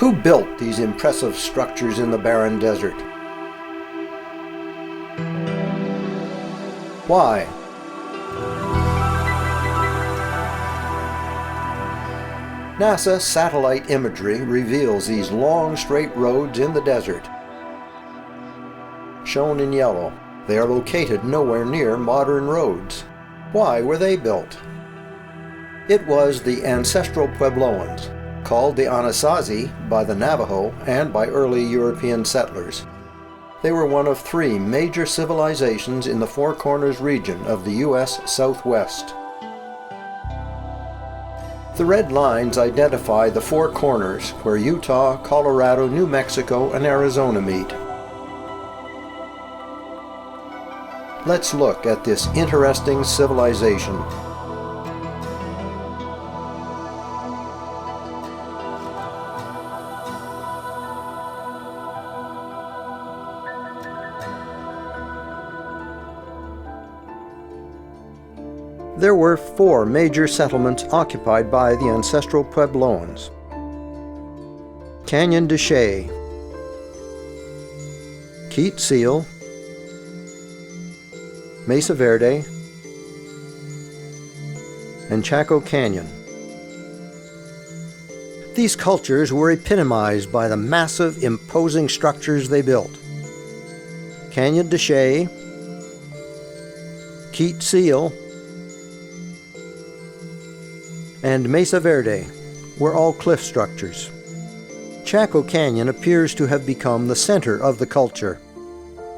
Who built these impressive structures in the barren desert? Why? NASA satellite imagery reveals these long, straight roads in the desert. Shown in yellow, they are located nowhere near modern roads. Why were they built? It was the ancestral Puebloans, called the Anasazi by the Navajo and by early European settlers. They were one of three major civilizations in the Four Corners region of the U.S. Southwest. The red lines identify the Four Corners where Utah, Colorado, New Mexico, and Arizona meet. Let's look at this interesting civilization. There were four major settlements occupied by the ancestral Puebloans. Canyon de Chelly, Keet Seal, Mesa Verde, and Chaco Canyon. These cultures were epitomized by the massive, imposing structures they built. Canyon de Chelly, Keet Seal, and Mesa Verde were all cliff structures. Chaco Canyon appears to have become the center of the culture,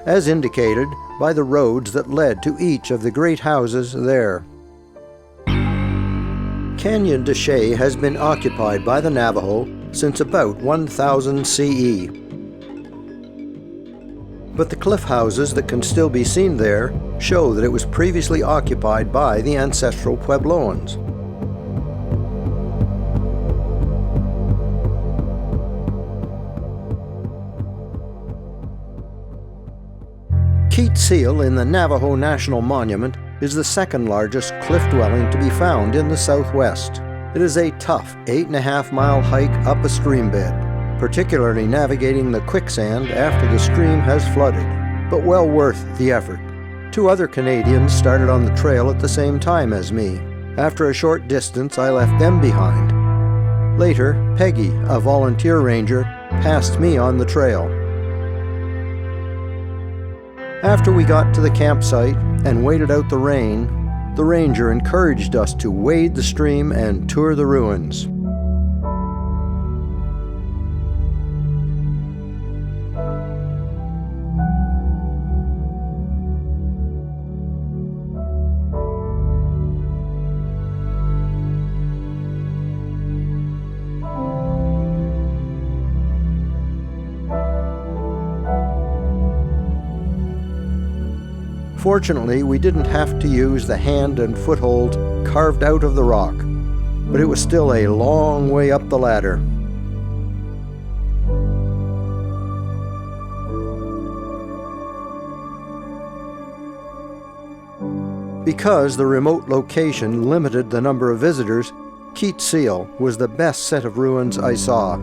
as indicated by the roads that led to each of the great houses there. Canyon de Chelly has been occupied by the Navajo since about 1000 CE. But the cliff houses that can still be seen there show that it was previously occupied by the ancestral Puebloans. Keet Seal in the Navajo National Monument is the second largest cliff dwelling to be found in the Southwest. It is a tough 8.5-mile hike up a stream bed, particularly navigating the quicksand after the stream has flooded, but well worth the effort. Two other Canadians started on the trail at the same time as me. After a short distance, I left them behind. Later, Peggy, a volunteer ranger, passed me on the trail. After we got to the campsite and waited out the rain, the ranger encouraged us to wade the stream and tour the ruins. Fortunately, we didn't have to use the hand and foothold carved out of the rock, but it was still a long way up the ladder. Because the remote location limited the number of visitors, Keet Seal was the best set of ruins I saw.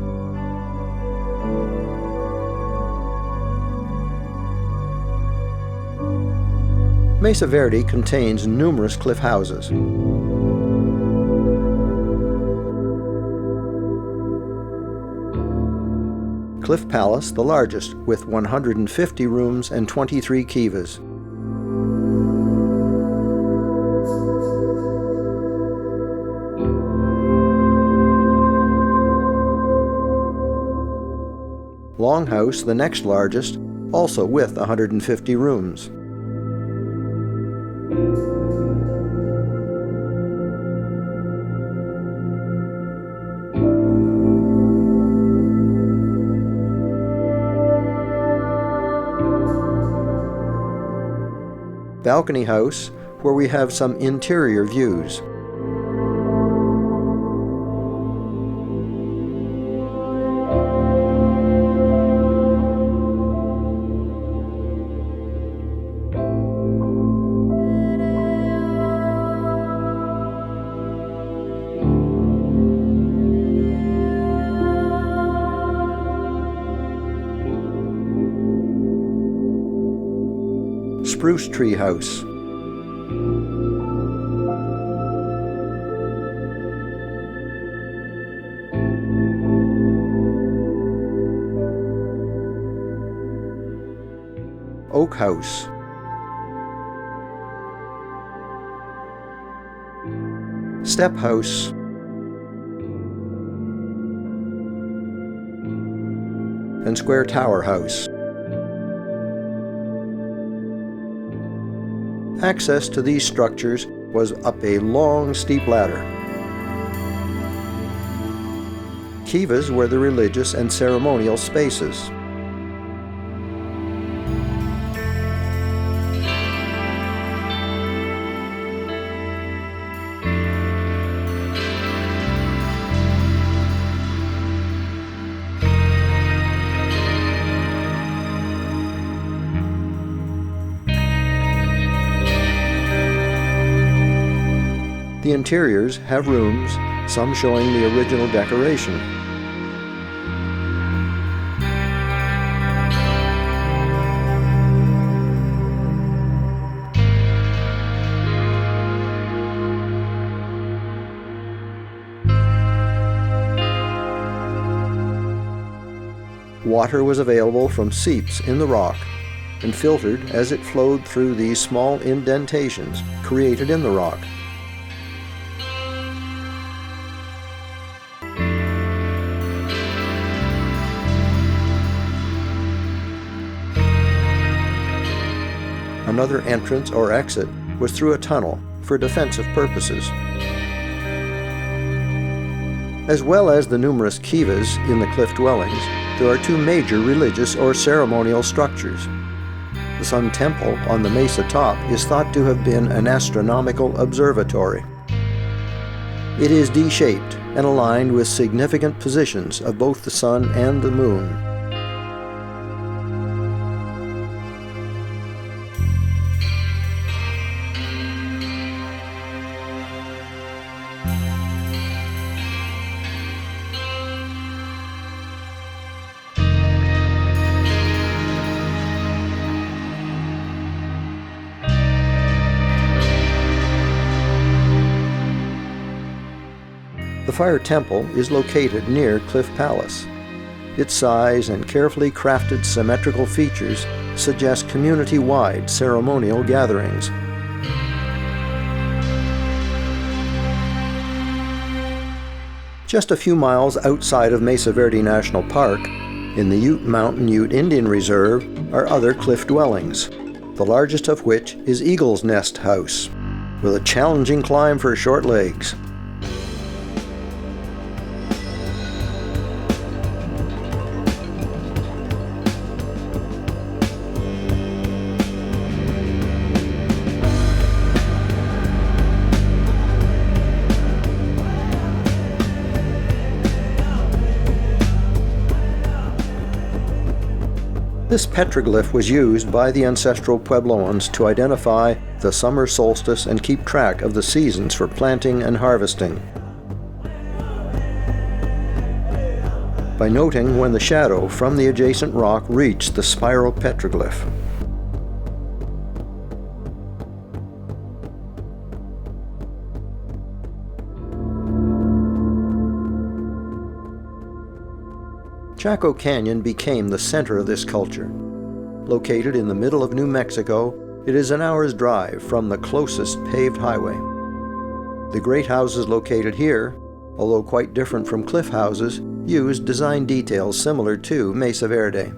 Mesa Verde contains numerous cliff houses. Cliff Palace, the largest, with 150 rooms and 23 kivas. Longhouse, the next largest, also with 150 rooms. Balcony House, where we have some interior views. spruce tree house. Oak house. Step house. And square tower house. Access to these structures was up a long, steep ladder. Kivas were the religious and ceremonial spaces. The interiors have rooms, some showing the original decoration. Water was available from seeps in the rock and filtered as it flowed through these small indentations created in the rock. Another entrance or exit was through a tunnel for defensive purposes. As well as the numerous kivas in the cliff dwellings, there are two major religious or ceremonial structures. The Sun Temple on the mesa top is thought to have been an astronomical observatory. It is D-shaped and aligned with significant positions of both the sun and the moon. The Fire Temple is located near Cliff Palace. Its size and carefully crafted symmetrical features suggest community-wide ceremonial gatherings. Just a few miles outside of Mesa Verde National Park, in the Ute Mountain Ute Indian Reserve, are other cliff dwellings, the largest of which is Eagle's Nest House, with a challenging climb for short legs. This petroglyph was used by the ancestral Puebloans to identify the summer solstice and keep track of the seasons for planting and harvesting. By noting when the shadow from the adjacent rock reached the spiral petroglyph. Chaco Canyon became the center of this culture. Located in the middle of New Mexico, it is an hour's drive from the closest paved highway. The great houses located here, although quite different from cliff houses, use design details similar to Mesa Verde.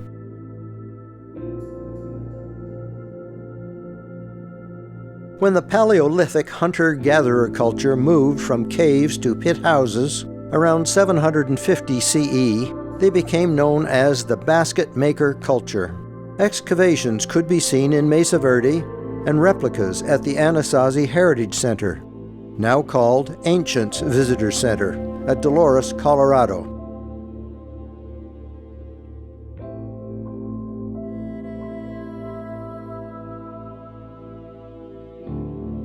When the Paleolithic hunter-gatherer culture moved from caves to pit houses around 750 CE, they became known as the basket maker culture. Excavations could be seen in Mesa Verde and replicas at the Anasazi Heritage Center, now called Ancients Visitor Center, at Dolores, Colorado.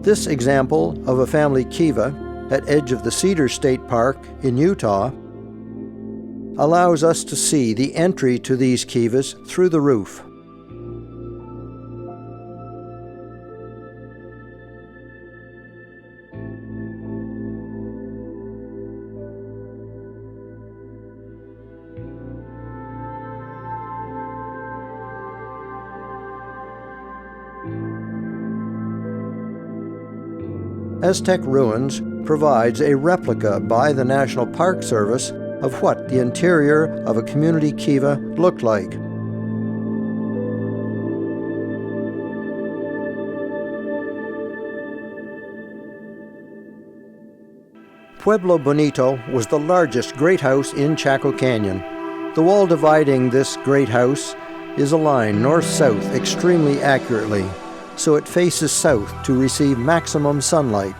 This example of a family kiva at edge of the Cedar State Park in Utah allows us to see the entry to these kivas through the roof. Aztec ruins provides a replica by the National Park Service of what the interior of a community kiva looked like. Pueblo Bonito was the largest great house in Chaco Canyon. The wall dividing this great house is aligned north-south extremely accurately, so it faces south to receive maximum sunlight.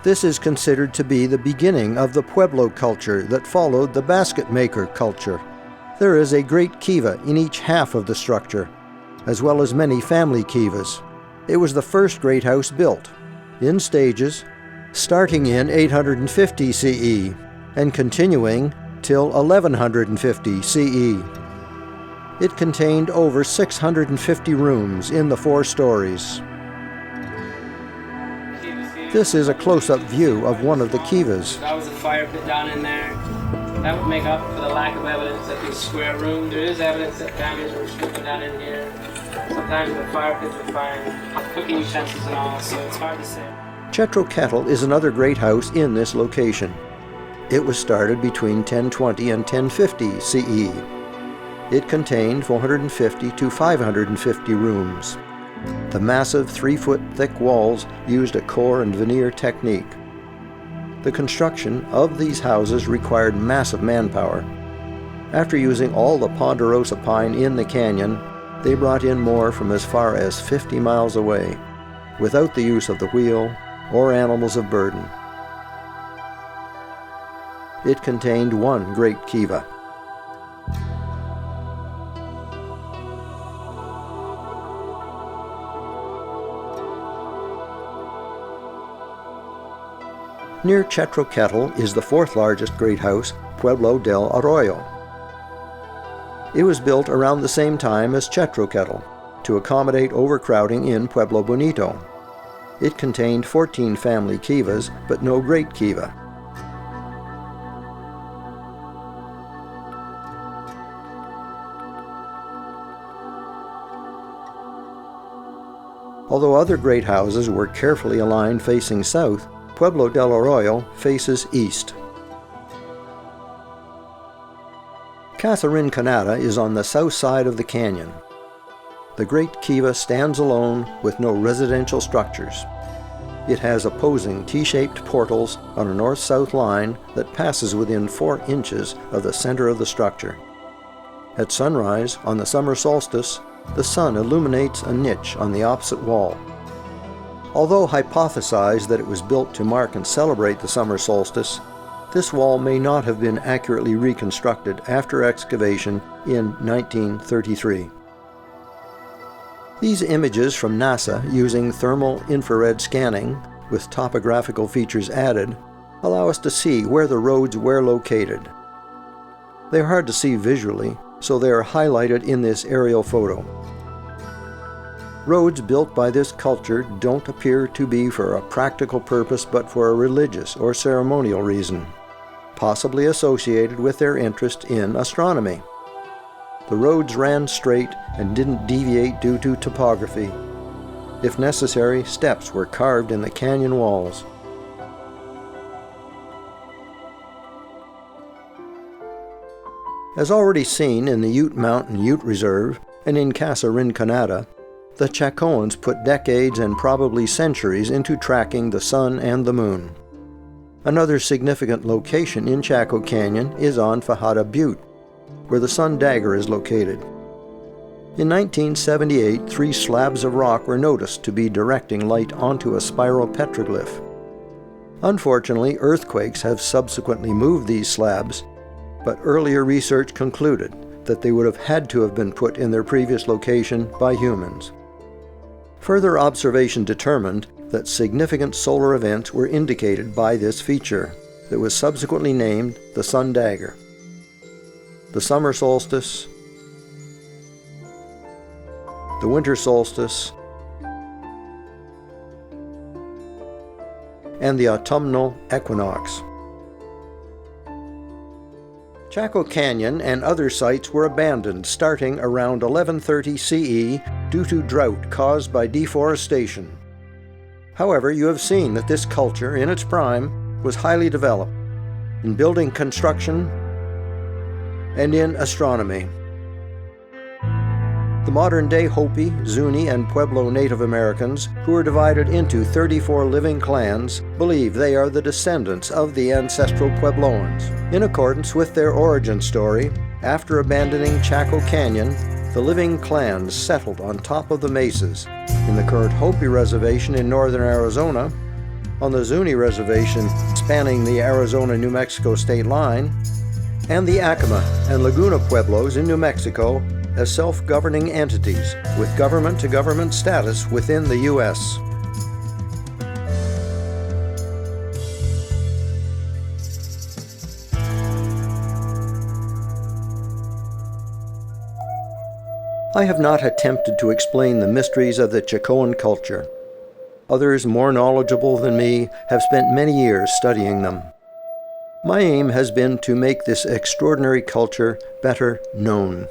This is considered to be the beginning of the Pueblo culture that followed the basket maker culture. There is a great kiva in each half of the structure, as well as many family kivas. It was the first great house built, in stages, starting in 850 CE and continuing till 1150 CE. It contained over 650 rooms in the 4 stories. This is a close-up view of one of the kivas. That was a fire pit down in there. That would make up for the lack of evidence that these square rooms. There is evidence that families were sleeping down in here. Sometimes the fire pits would find cooking utensils and all, so it's hard to say. Chetro Kettle is another great house in this location. It was started between 1020 and 1050 CE. It contained 450 to 550 rooms. The massive 3-foot thick walls used a core and veneer technique. The construction of these houses required massive manpower. After using all the ponderosa pine in the canyon, they brought in more from as far as 50 miles away, without the use of the wheel or animals of burden. It contained one great kiva. Near Chetro Kettle is the 4th largest great house, Pueblo del Arroyo. It was built around the same time as Chetro Kettle to accommodate overcrowding in Pueblo Bonito. It contained 14 family kivas, but no great kiva. Although other great houses were carefully aligned facing south, Pueblo del Arroyo faces east. Casa Rinconada is on the south side of the canyon. The great kiva stands alone with no residential structures. It has opposing T-shaped portals on a north-south line that passes within 4 inches of the center of the structure. At sunrise, on the summer solstice, the sun illuminates a niche on the opposite wall. Although hypothesized that it was built to mark and celebrate the summer solstice, this wall may not have been accurately reconstructed after excavation in 1933. These images from NASA using thermal infrared scanning, with topographical features added, allow us to see where the roads were located. They are hard to see visually, so they are highlighted in this aerial photo. Roads built by this culture don't appear to be for a practical purpose but for a religious or ceremonial reason, possibly associated with their interest in astronomy. The roads ran straight and didn't deviate due to topography. If necessary, steps were carved in the canyon walls. As already seen in the Ute Mountain Ute Reserve and in Casa Rinconada, the Chacoans put decades and probably centuries into tracking the sun and the moon. Another significant location in Chaco Canyon is on Fajada Butte, where the Sun Dagger is located. In 1978, 3 slabs of rock were noticed to be directing light onto a spiral petroglyph. Unfortunately, earthquakes have subsequently moved these slabs, but earlier research concluded that they would have had to have been put in their previous location by humans. Further observation determined that significant solar events were indicated by this feature that was subsequently named the Sun Dagger. The summer solstice, the winter solstice, and the autumnal equinox. Chaco Canyon and other sites were abandoned starting around 1130 CE due to drought caused by deforestation. However, you have seen that this culture, in its prime, was highly developed in building construction and in astronomy. The modern-day Hopi, Zuni, and Pueblo Native Americans, who are divided into 34 living clans, believe they are the descendants of the ancestral Puebloans. In accordance with their origin story, after abandoning Chaco Canyon, the living clans settled on top of the mesas in the current Hopi Reservation in northern Arizona, on the Zuni Reservation spanning the Arizona-New Mexico state line, and the Acoma and Laguna Pueblos in New Mexico as self-governing entities with government-to-government status within the U.S. I have not attempted to explain the mysteries of the Chacoan culture. Others more knowledgeable than me have spent many years studying them. My aim has been to make this extraordinary culture better known.